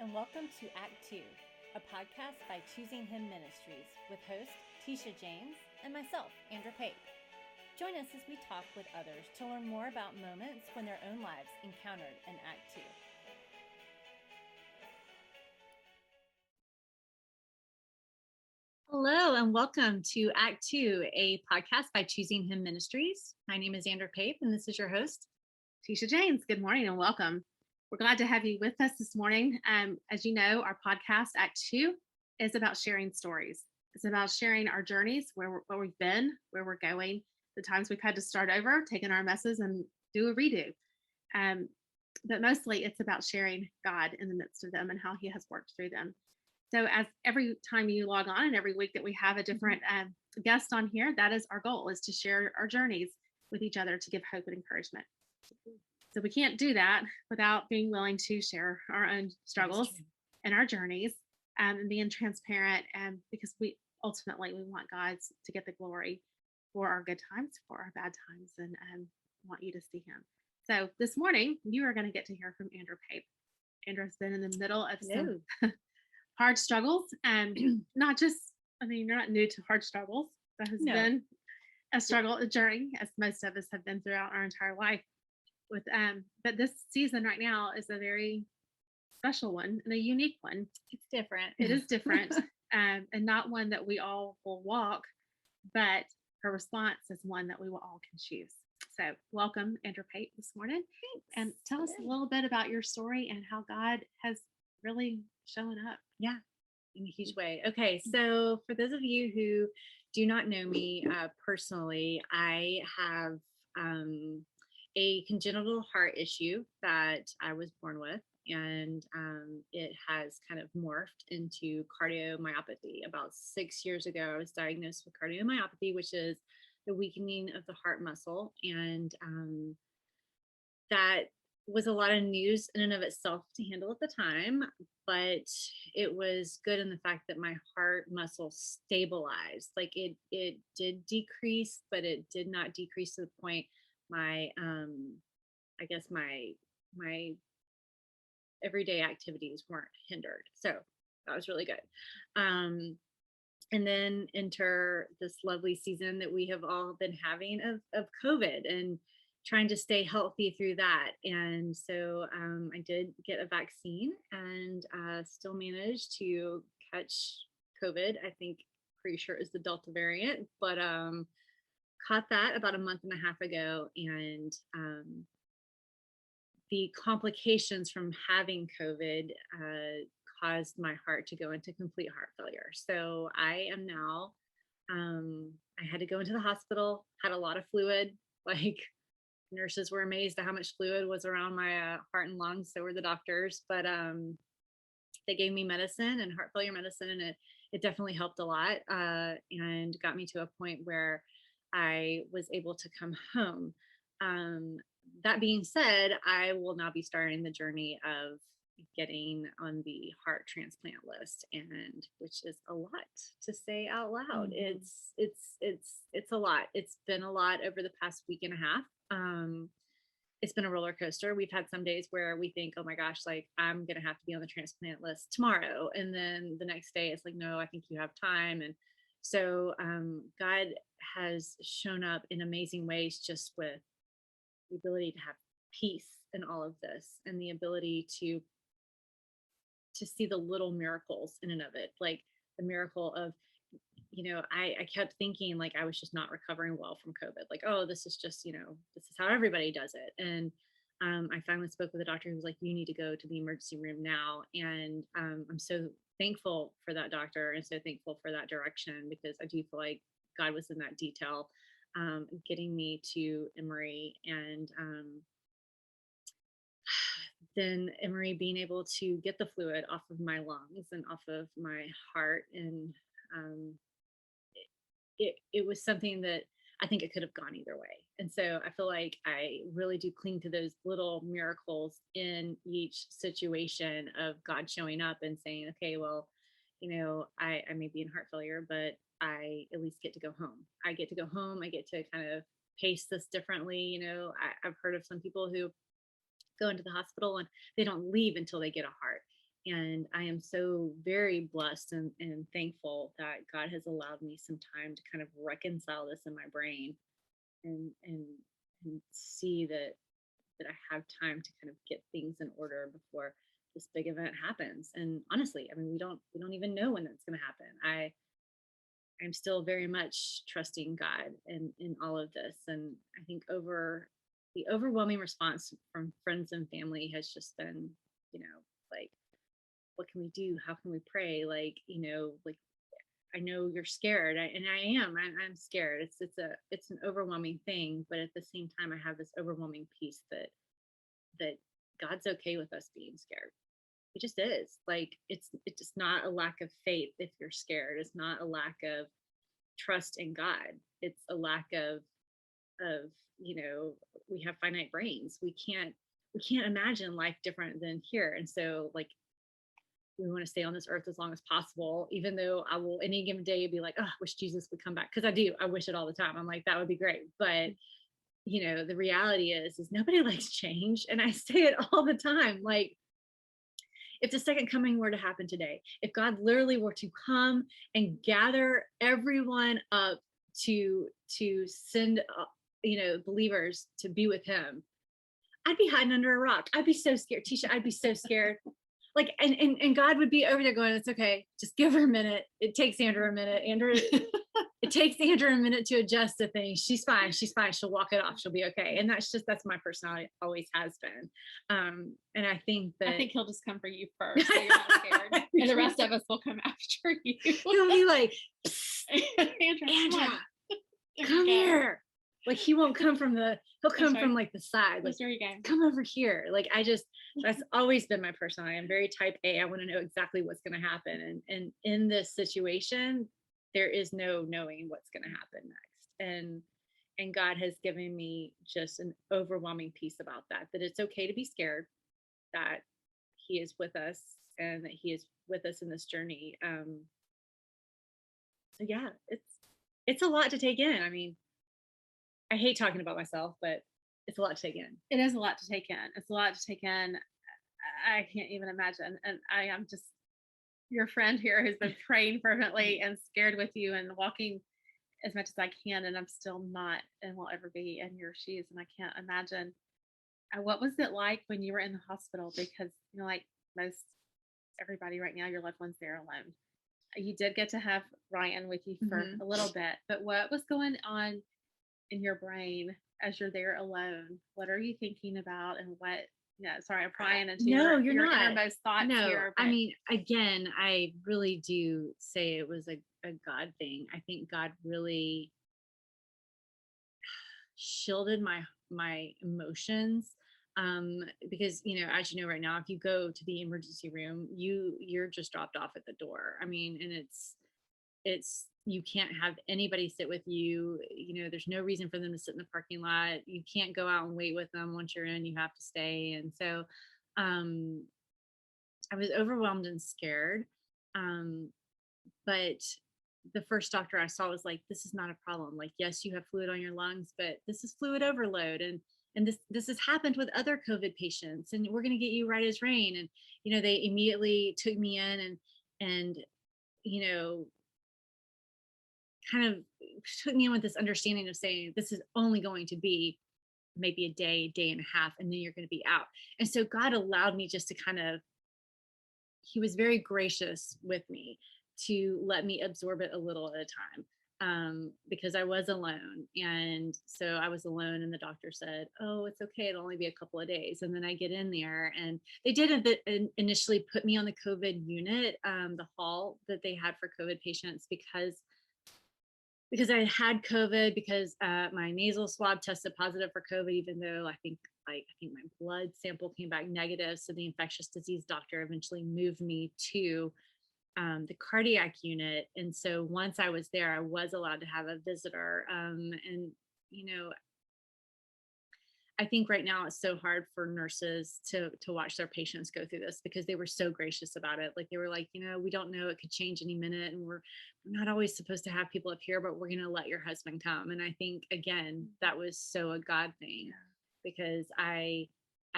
and welcome to Act 2, a podcast by Choosing Him Ministries with host Tisha James and myself, Andra Pape. Join us as we talk with others to learn more about moments when their own lives encountered in Act 2. Hello, and welcome to Act 2, a podcast by Choosing Him Ministries. My name is Andra Pape, and this is your host, Tisha James. Good morning and welcome. We're glad to have you with us this morning. As you know, our podcast, Act 2, is about sharing stories. It's about sharing our journeys, where we've been, where we're going, the times we've had to start over, taking our messes and do a redo. But mostly it's about sharing God in the midst of them and how he has worked through them. So as every time you log on and every week that we have a different guest on here, that is our goal, is to share our journeys with each other to give hope and encouragement. So we can't do that without being willing to share our own struggles and our journeys and being transparent, because we ultimately want God to get the glory for our good times, for our bad times, and want you to see him. So this morning, you are going to get to hear from Andra Pape. Andra's been in the middle of some hard struggles, and not just, you're not new to hard struggles. That has been a struggle, a journey, as most of us have been throughout our entire life. But this season right now is a very special one and a unique one. It's different. It is different, and not one that we all will walk, but her response is one that we will all can choose. So welcome, Andra Pape, this morning. Thanks. And tell us a little bit about your story and how God has really shown up. Yeah, in a huge way. Okay, so for those of you who do not know me personally, I have a congenital heart issue that I was born with, and it has kind of morphed into cardiomyopathy. About 6 years ago, I was diagnosed with cardiomyopathy, which is the weakening of the heart muscle, and that was a lot of news in and of itself to handle at the time, but it was good in the fact that my heart muscle stabilized. Like it did decrease, but it did not decrease to the point my my everyday activities weren't hindered. So that was really good. And then enter this lovely season that we have all been having of COVID and trying to stay healthy through that. And so I did get a vaccine and still managed to catch COVID. I think pretty sure it's the Delta variant, but caught that about a month and a half ago. And the complications from having COVID caused my heart to go into complete heart failure. So I am now, I had to go into the hospital, had a lot of fluid, like nurses were amazed at how much fluid was around my heart and lungs. So were the doctors, but they gave me medicine and heart failure medicine, and it definitely helped a lot and got me to a point where I was able to come home. That being said, I will now be starting the journey of getting on the heart transplant list, and which is a lot to say out loud. Mm-hmm. It's a lot. It's been a lot over the past week and a half. It's been a roller coaster. We've had some days where we think, oh my gosh, like I'm gonna have to be on the transplant list tomorrow, and then the next day it's like, no, I think you have time. And so God has shown up in amazing ways, just with the ability to have peace in all of this, and the ability to see the little miracles in and of it. Like the miracle of, I kept thinking like I was just not recovering well from COVID. Like, oh, this is just, this is how everybody does it. And I finally spoke with a doctor who was like, you need to go to the emergency room now. And I'm so thankful for that doctor and so thankful for that direction, because I do feel like God was in that detail, getting me to Emory, and then Emory being able to get the fluid off of my lungs and off of my heart. And it was something that I think it could have gone either way. And so I feel like I really do cling to those little miracles in each situation of God showing up and saying, okay, well, I may be in heart failure, but I at least get to go home. I get to go home. I get to kind of pace this differently. I've heard of some people who go into the hospital and they don't leave until they get a heart. And I am so very blessed and thankful that God has allowed me some time to kind of reconcile this in my brain and and and see that I have time to kind of get things in order before this big event happens. And honestly, I mean, we don't even know when that's going to happen. I'm still very much trusting God in all of this. And I think the overwhelming response from friends and family has just been, like, what can we do? How can we pray? Like, like, I know you're scared, and I am. I'm scared. It's an overwhelming thing, but at the same time, I have this overwhelming peace that God's okay with us being scared. It just is. Like, it's just not a lack of faith if you're scared. It's not a lack of trust in God. It's a lack of we have finite brains. We can't imagine life different than here. And so, like, we want to stay on this earth as long as possible, even though I will any given day be like, oh, I wish Jesus would come back. Because I do. I wish it all the time. I'm like, that would be great. But the reality is nobody likes change. And I say it all the time. Like, if the second coming were to happen today, if God literally were to come and gather everyone up to send believers to be with him, I'd be hiding under a rock. I'd be so scared. Tisha, I'd be so scared. Like, and God would be over there going, it's okay. Just give her a minute. It takes Andrew a minute. It takes Andrew a minute to adjust to things. She's fine. She's fine. She'll walk it off. She'll be okay. And that's my personality. Always has been. And I think he'll just come for you first, so you're not scared, and the rest of us will come after you. He'll be like, Andra, come here. Like, he'll come from from like the side. Like, there you go. Come over here. Like, that's always been my personality. I'm very type A. I want to know exactly what's going to happen. And in this situation, there is no knowing what's going to happen next. And God has given me just an overwhelming peace about that it's okay to be scared, that he is with us and that he is with us in this journey. So yeah, it's a lot to take in. I mean, I hate talking about myself, but it's a lot to take in. It is a lot to take in. It's a lot to take in. I can't even imagine. And I am just your friend here who's been praying fervently and scared with you and walking as much as I can. And I'm still not and will ever be in your shoes. And I can't imagine. What was it like when you were in the hospital? Because, like most everybody right now, your loved one's there alone. You did get to have Ryan with you for a little bit, but what was going on in your brain as you're there alone? What are you thinking about, and what? Sorry, I'm prying into your not. Innermost thoughts here. But I mean, again, I really do say it was a God thing. I think God really shielded my emotions, because as you know right now, if you go to the emergency room, you're just dropped off at the door. I mean, and it's you can't have anybody sit with you. There's no reason for them to sit in the parking lot. You can't go out and wait with them. Once you're in, you have to stay. And so I was overwhelmed and scared, but the first doctor I saw was like, this is not a problem. Like, yes, you have fluid on your lungs, but this is fluid overload. And this has happened with other COVID patients, and we're going to get you right as rain. And, they immediately took me in and kind of took me in with this understanding of saying, this is only going to be maybe a day and a half, and then you're going to be out. And so God allowed me just to he was very gracious with me to let me absorb it a little at a time, because I was alone. And so I was alone, and the doctor said, oh, it's okay. It'll only be a couple of days. And then I get in there, and they did initially put me on the COVID unit, the hall that they had for COVID patients, because I had COVID, because my nasal swab tested positive for COVID, even though I think my blood sample came back negative. So the infectious disease doctor eventually moved me to the cardiac unit. And so once I was there, I was allowed to have a visitor. And I think right now it's so hard for nurses to watch their patients go through this, because they were so gracious about it. Like, they were like, we don't know, it could change any minute, and we're not always supposed to have people up here, but we're going to let your husband come. And I think, again, that was so a God thing, because I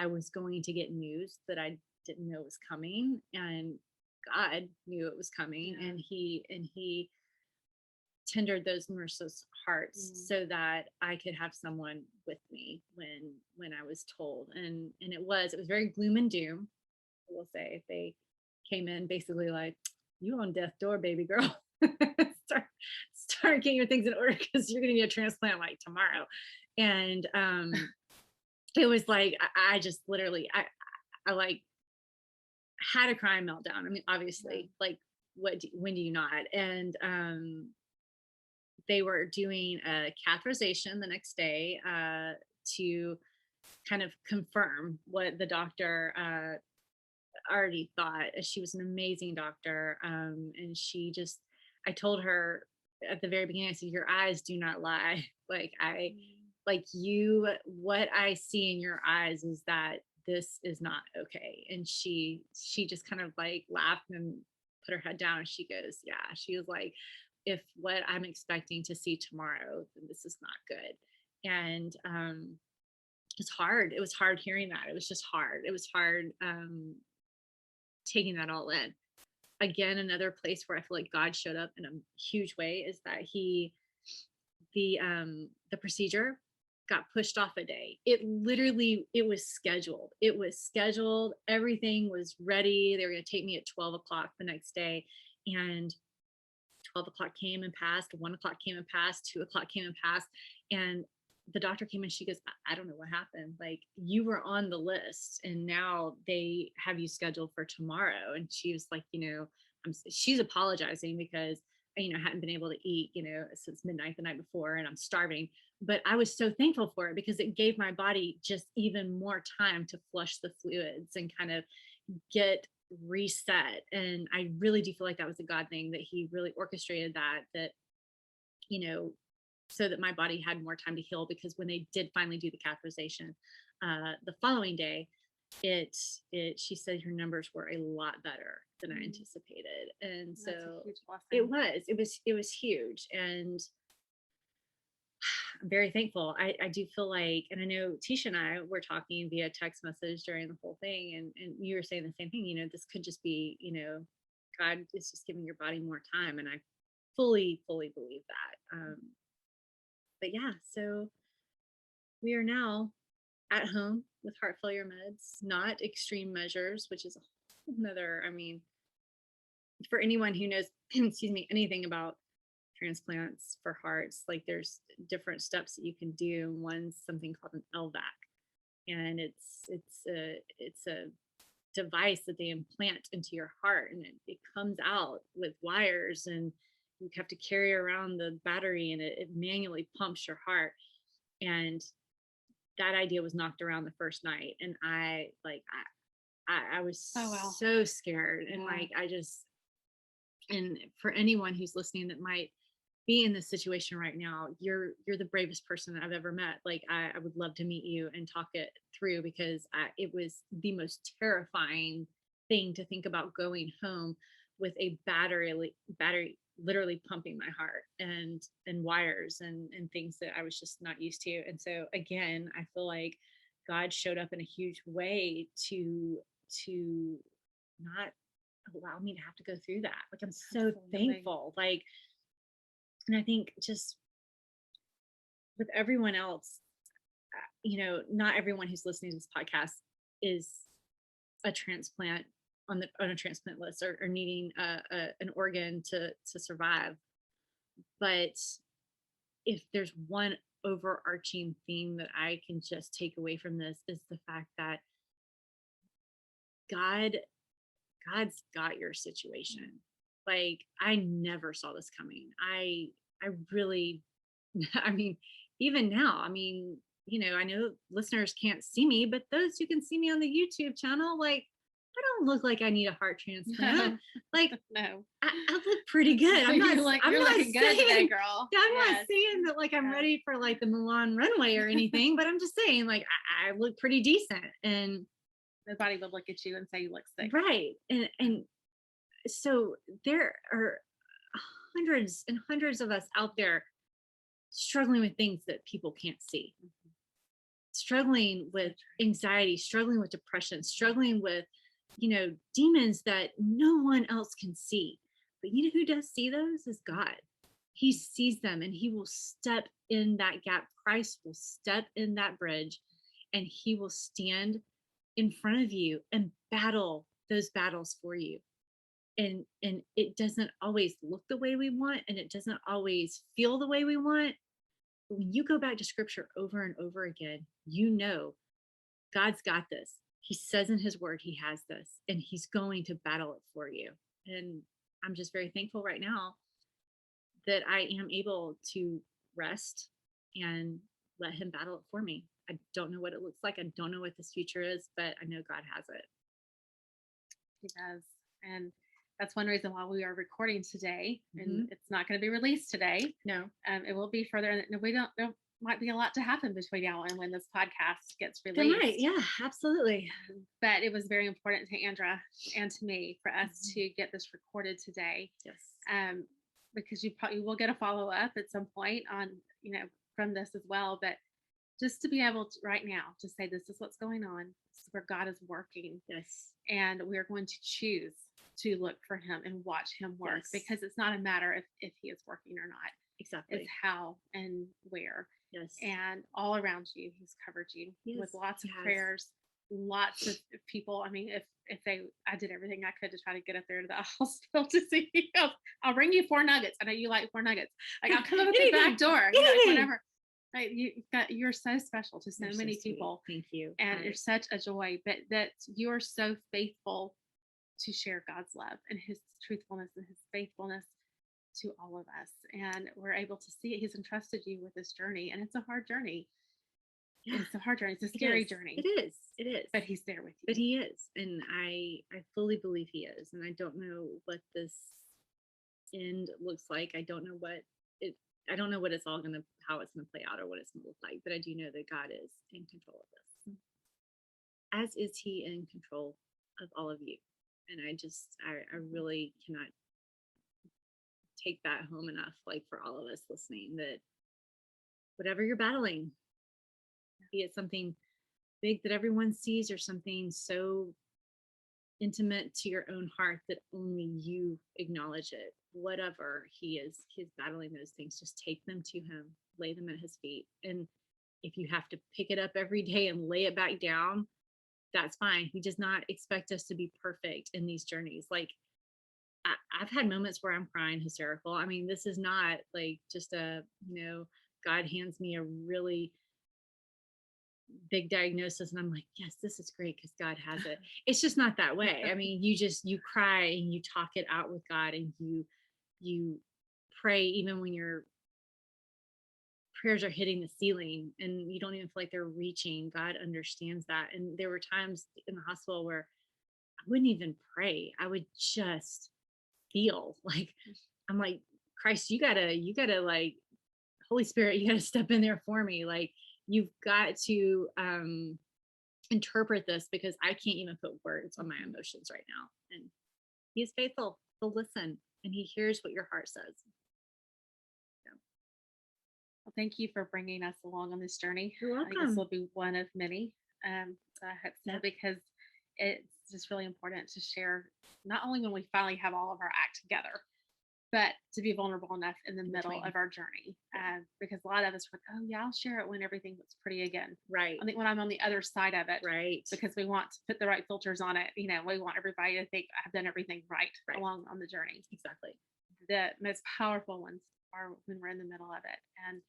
was going to get news that I didn't know was coming, and God knew it was coming, Yeah. and he tendered those merciless hearts so that I could have someone with me when I was told. And it was very gloom and doom. I will say, they came in basically like, you on death door, baby girl. start start getting your things in order because you're gonna need a transplant like tomorrow. And it was like I just literally I like had a crying meltdown. I mean, obviously, like when do you not? And they were doing a catheterization the next day to kind of confirm what the doctor already thought. She was an amazing doctor. And she just, I told her at the very beginning, I said, your eyes do not lie. Like you, what I see in your eyes is that this is not okay. And she just kind of like laughed and put her head down, and she goes, yeah, she was like, if what I'm expecting to see tomorrow, then this is not good. And it's hard. It was hard hearing that. It was just hard. It was hard taking that all in. Again, another place where I feel like God showed up in a huge way is that the procedure got pushed off a day. It was scheduled. It was scheduled. Everything was ready. They were going to take me at 12 o'clock the next day. And 12 o'clock came and passed. 1 o'clock came and passed. 2 o'clock came and passed. And the doctor came and she goes, I don't know what happened. Like, you were on the list and now they have you scheduled for tomorrow. And she was like, she's apologizing because, I hadn't been able to eat, since midnight the night before, and I'm starving. But I was so thankful for it because it gave my body just even more time to flush the fluids and kind of get reset. And I really do feel like that was a God thing, that he really orchestrated that, so that my body had more time to heal. Because when they did finally do the catheterization the following day, she said her numbers were a lot better than I anticipated. And so it was huge. And I'm very thankful. I do feel like, and I know Tisha and I were talking via text message during the whole thing, and you were saying the same thing, this could just be, God is just giving your body more time. And I fully believe that. But yeah, so we are now at home with heart failure meds, not extreme measures, which is a whole nother, for anyone who knows, excuse me, anything about transplants for hearts, like there's different steps that you can do. One's something called an LVAC, and it's a device that they implant into your heart, and it comes out with wires, and you have to carry around the battery, and it manually pumps your heart. And that idea was knocked around the first night, and I was so scared. And and for anyone who's listening that might be in this situation right now, you're the bravest person that I've ever met. Like, I would love to meet you and talk it through, because it was the most terrifying thing to think about, going home with a battery literally pumping my heart, and wires and things that I was just not used to. And so again, I feel like God showed up in a huge way to not allow me to have to go through that. Like, I'm so thankful. Like, and I think just with everyone else, not everyone who's listening to this podcast is a transplant on a transplant list, or needing an organ to survive. But if there's one overarching theme that I can just take away from this, is the fact that God's got your situation. Like, I never saw this coming. I really, even now, I know listeners can't see me, but those who can see me on the YouTube channel, like, I don't look like I need a heart transplant. Like, no, I look pretty good. I'm not looking good today, girl. I'm not saying that like I'm ready for like the Milan runway or anything, but I'm just saying, like, I look pretty decent. And nobody would look at you and say you look sick. Right. And so there are hundreds and hundreds of us out there struggling with things that people can't see. Struggling with anxiety, struggling with depression, struggling with demons that no one else can see. But you know who does see those is God. He sees them and he will step in that gap. Christ will step in that bridge and he will stand in front of you and battle those battles for you. And it doesn't always look the way we want and it doesn't always feel the way we want. But when you go back to scripture over and over again, God's got this. He says in his word, he has this, and he's going to battle it for you. And I'm just very thankful right now that I am able to rest and let him battle it for me. I don't know what it looks like. I don't know what this future is, but I know God has it. He does. And that's one reason why we are recording today. And it's not going to be released today. No. It will be further. And there might be a lot to happen between now and when this podcast gets released. There might. Yeah, absolutely. But it was very important to Andra and to me for us to get this recorded today. Yes. Because you probably will get a follow-up at some point on, from this as well. But just to be able to right now to say, this is what's going on. This is where God is working. Yes. And we're going to choose to look for him and watch him work, because it's not a matter if he is working or not. Exactly. It's how and where. Yes. And all around you, he's covered you with lots of prayers, lots of people. I mean, if I did everything I could to try to get up there to the hospital to see you. I'll bring you 4 nuggets. I know you like 4 nuggets. Like, I'll come up at the back door, whatever. Like, you're so special to so many people. Thank you. And you're such a joy, but that you're so faithful to share God's love and his truthfulness and his faithfulness to all of us. And we're able to see it. He's entrusted you with this journey, and it's a hard journey. Yeah. It's a hard journey. It's a scary journey. It is. But he's there with you. But he is. And I fully believe he is. And I don't know what this end looks like. I don't know what it's all how it's gonna play out or what it's gonna look like. But I do know that God is in control of this. As is he in control of all of you. And I really cannot take that home enough, like, for all of us listening, that whatever you're battling, be it something big that everyone sees or something so intimate to your own heart that only you acknowledge it, whatever he's battling those things, just take them to him, lay them at his feet. And if you have to pick it up every day and lay it back down, that's fine. He does not expect us to be perfect in these journeys. Like, I've had moments where I'm crying hysterical. I mean, this is not like just God hands me a really big diagnosis and I'm like, yes, this is great because God has it. It's just not that way. I mean, you cry and you talk it out with God, and you pray even when your prayers are hitting the ceiling and you don't even feel like they're reaching. God understands that. And there were times in the hospital where I wouldn't even pray. I would just feel like, I'm like, Christ, you gotta like, Holy Spirit, you gotta step in there for me. Like, you've got to interpret this, because I can't even put words on my emotions right now. And he is faithful. He'll listen and he hears what your heart says. Well, thank you for bringing us along on this journey. You're welcome. I think this will be one of many. I hope so, because it's just really important to share, not only when we finally have all of our act together, but to be vulnerable enough in the middle of our journey. Because a lot of us were, oh yeah, I'll share it when everything looks pretty again. Right. I think when I'm on the other side of it. Right. Because we want to put the right filters on it. We want everybody to think I've done everything right along on the journey. Exactly. The most powerful ones are when we're in the middle of it. And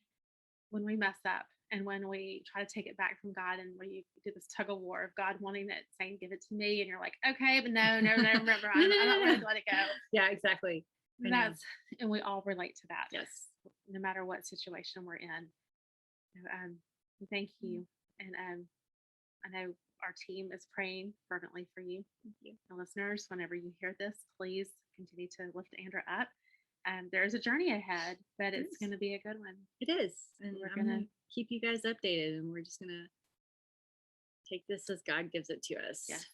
when we mess up and when we try to take it back from God, and when you do this tug of war of God wanting it, saying, give it to me. And you're like, okay, but no, remember, I'm not ready to let it go. Yeah, exactly. And we all relate to that. Yes. No matter what situation we're in. Thank you. And I know our team is praying fervently for you. Thank you. And listeners, whenever you hear this, please continue to lift Andra up. There's a journey ahead, but it's going to be a good one. It is. And we're going to keep you guys updated, and we're just going to take this as God gives it to us. Yes.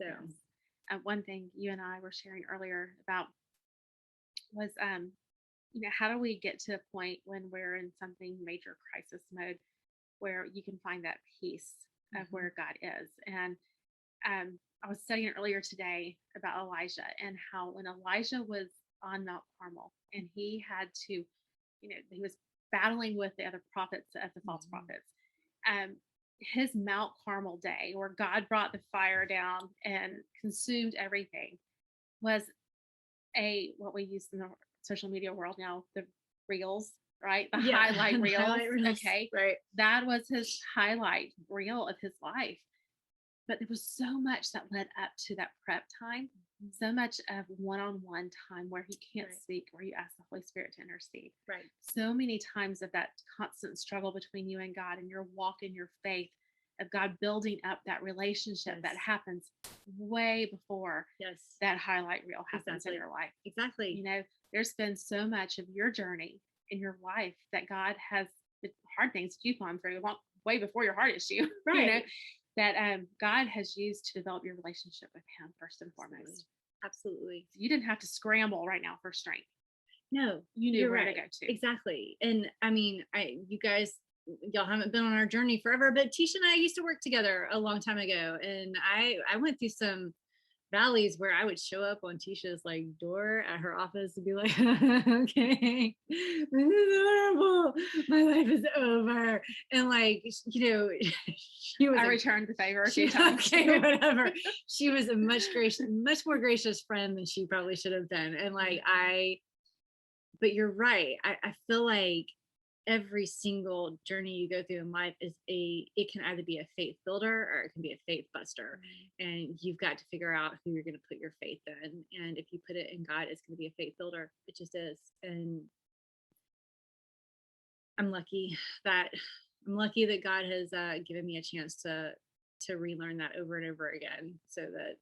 So one thing you and I were sharing earlier about was, how do we get to a point when we're in something major crisis mode where you can find that peace of where God is? And I was studying earlier today about Elijah and how when Elijah was on Mount Carmel and he had to, he was battling with the other prophets, the false prophets. His Mount Carmel day, where God brought the fire down and consumed everything, was what we use in the social media world now, the reels, right? The highlight reels. Highlight reels. Okay. Right. That was his highlight reel of his life. But there was so much that led up to that prep time, so much of one-on-one time where he can't speak, where you ask the Holy Spirit to intercede. Right. So many times of that constant struggle between you and God and your walk in your faith of God building up that relationship that happens way before that highlight reel happens in your life. Exactly. There's been so much of your journey in your life that God has the hard things you've gone through way before your heart issue. Right. That God has used to develop your relationship with him first and foremost. Absolutely. You didn't have to scramble right now for strength. No, you knew where to go to. Exactly. And I mean, you guys, y'all haven't been on our journey forever, but Tisha and I used to work together a long time ago. And I went through some valleys where I would show up on Tisha's door at her office and be like, okay, this is horrible. My life is over. And she was I returned the favor a few times. Okay, whatever. She was a much more gracious friend than she probably should have been. And but you're right. I feel like every single journey you go through in life it can either be a faith builder or it can be a faith buster. And you've got to figure out who you're going to put your faith in. And if you put it in God, it's going to be a faith builder. It just is. And I'm lucky that God has given me a chance to relearn that over and over again, so that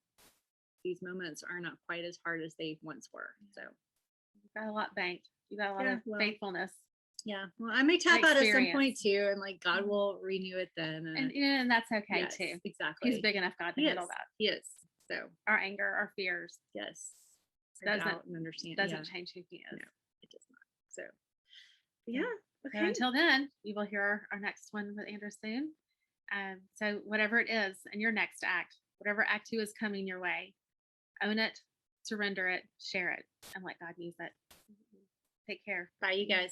these moments are not quite as hard as they once were. So you got a lot banked. You got a lot of faithfulness. Yeah. Well, I may tap out at some point too, and God will renew it then. And that's okay too. Exactly. He's big enough, God, to handle that. He is. So our anger, our fears. Yes. Doesn't change who he is. No, it does not. So yeah. Okay. So until then, you will hear our next one with Andra soon. So whatever it is in your next act, whatever act 2 is coming your way, own it, surrender it, share it, and let God use it. Take care. Bye, you guys.